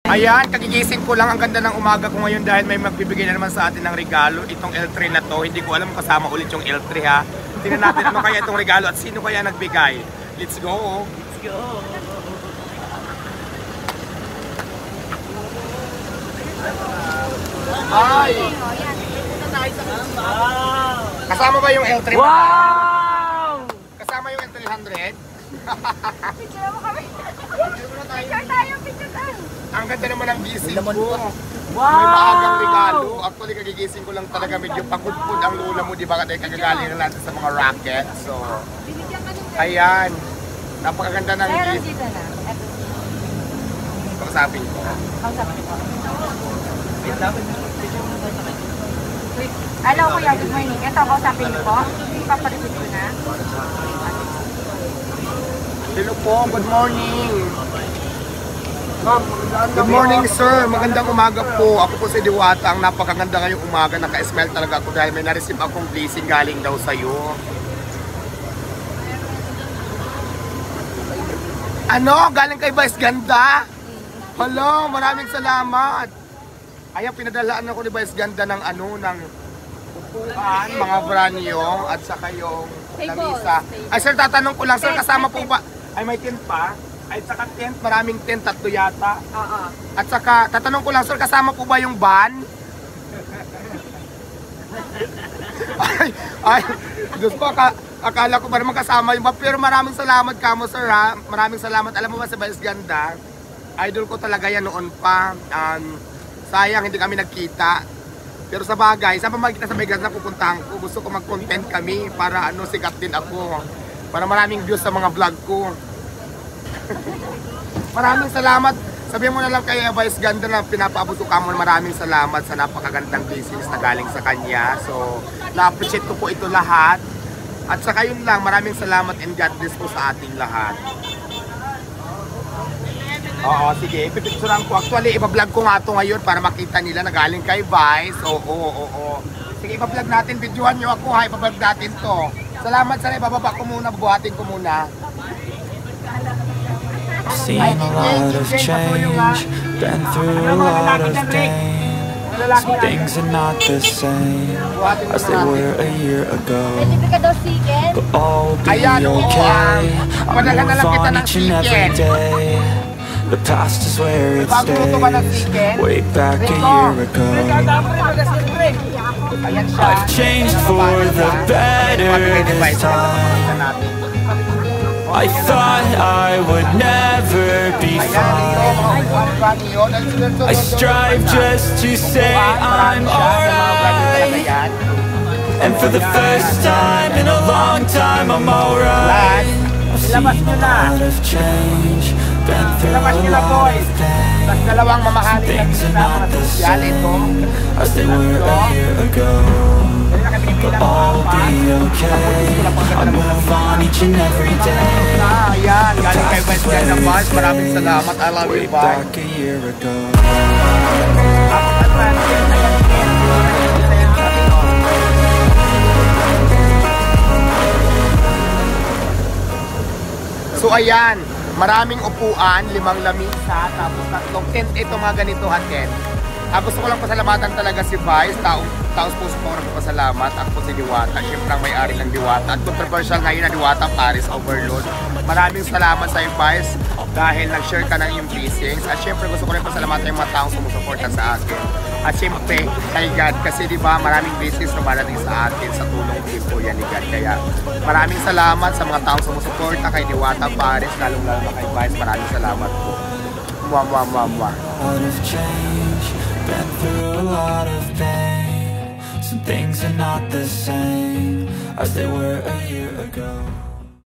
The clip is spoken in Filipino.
Ayan, kagigising ko lang. Ang ganda ng umaga ko ngayon dahil may magbibigay na naman sa atin ng regalo. Itong L3 na to. Hindi ko alam kasama ulit yung L3 ha. Tingnan natin ano kaya itong regalo at sino kaya nagbigay. Let's go! Let's go! Ay! Kasama ba yung L3? Wow! Kasama yung L300? Picture mo kami. Picture tayo, picture tayo. Ang ganda naman ang gising ko. Wow! May maagang regalo. Actually, kagigising ko lang talaga medyo pagudpud ang lula mo, di ba? Dahil kagagaling na natin sa mga racket. So, ayan. Napakaganda ng Meron gising. dito na. Kausapin ko. Kausapin ko. Hello kuya, good morning. Ito, kausapin niyo po. Ipaparepeat ko na. Hello po, good morning. Good morning sir, magandang umaga po. Ako po si Diwata, ang napakaganda ngayong umaga. Naka-smile talaga ako dahil may na-receive akong blessing galing daw sa'yo. Ano? Galing kay Vice Ganda? Hello, maraming salamat. Ayan, pinadalaan ako ni Vice Ganda ng ng upuan, mga branyo, at saka yung lamisa. Ay sir, tatanong ko lang, sir, kasama po ba? Ay, may tent pa? Ay, saka tent, maraming tent, 3 yata. Oo. At saka, tatanong ko lang, sir, kasama po ba yung van? ay, Diyos ko, akala ko ba naman kasama yung van. Pero maraming salamat kamo, sir, ha? Maraming salamat. Alam mo ba sa Vice Ganda? Idol ko talaga yan noon pa. Sayang, hindi kami nagkita. Pero sa bagay, saan pa magkita sa Vice Ganda pupuntahan ko? Gusto ko mag-content kami para sikat din ako. Para maraming views sa mga vlog ko. Maraming salamat. Sabihin mo na lang kay Vice Ganda na pinapaabot ko kamo. Maraming salamat sa napakagandang business na galing sa kanya. So, na-appreciate ko po ito lahat. At saka yun lang, maraming salamat and God bless po sa ating lahat. Oo, sige, ipipicturean ko. Actually, iba-vlog ko nga ito ngayon para makita nila na galing kay Vice. Oo. Sige, iba-vlog natin. Videohan nyo ako ha, iba-vlog natin to. Salamat sana, ibababa ko muna, bubuhatin ko muna. Seen a lot of change, been through a lot of pain. Some things are not the same as they were a year ago, but all will be okay. I move on each and every day. The past is where it stays, way back a year ago. I've changed for the better this time. I thought I would never be fine. I strive just to say I'm alright. And for the first time in a long time I'm alright. I've seen a lot of change, been through a lot of pain. Some things are not the same as they were a year ago, but all will be okay. I move on each and every day. Galing kay Vice Ganda, Vice. Maraming salamat. I love you, Way back a year ago. So ayan, maraming upuan, 5 lamisa, tapos 3 tent. Ito mga ganito ha, tent. Gusto ko lang pasalamatan talaga si Vice, taos puso ko nagpapasalamat. Ako si Diwata, siyempre ang may-ari ng Diwata. At controversial ngayon na Diwata Paris Overload. Maraming salamat sa iyo, Vice, dahil nag-share ka ng iyong blessings. At siyempre gusto ko rin pasalamatan yung mga taong sumusuporta sa akin. At siyempre kay God, kasi diba maraming blessings na marating sa atin sa tulong din po yan ni God. Kaya maraming salamat sa mga taong sumusuporta kay Diwata Paris, lalong-lalo na kay Vice. Maraming salamat po. Mwah. Been through a lot of pain. Some things are not the same as they were a year ago.